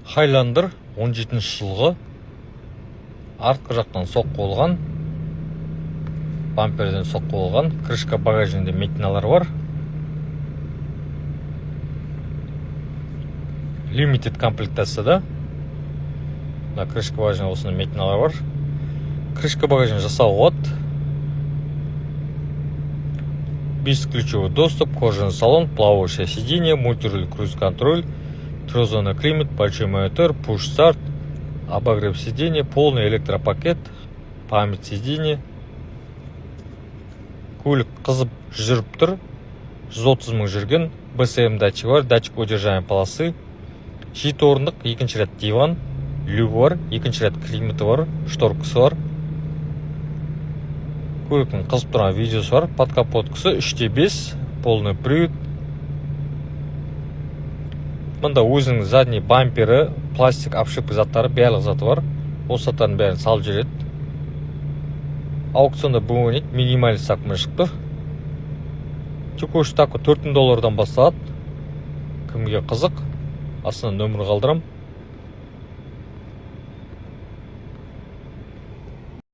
Highlander 17 жылғы артқы жақтан соққы болған, бамперден соққы болған, крышка багажінде метиналар бар. Limited комплектацияда. На крышка багажында осындай метиналар бар. Крышка багажын жасауға болады. Бесключевой доступ, кожаный салон, плавающее сиденье, мультируль, круиз-контроль, трехзонный климат, большой монитор, пуш-старт, обогрев сиденья, полный электропакет, память сиденья. Көлік қызып жүріп тұр. 130 мың жүрген. БСМ датчик бар, датчик удержания полосы. 7 орындық, екінші ряд диван, люгі бар, екінші ряд климаты бар, шторкасы бар. Көліктің қызып тұрған видеосы бар. Подкапоткасы 3/5, полный привод. Мұнда өзінің задний бампері, пластик обшивка заттары, барлық заты бар. Осы заттардың бәрін салып жүреді. Аукционда бүгін минималь сақмай шықты. Текущий такы $4000 басталады. Кімге қызық, астына нөмір қалдырам.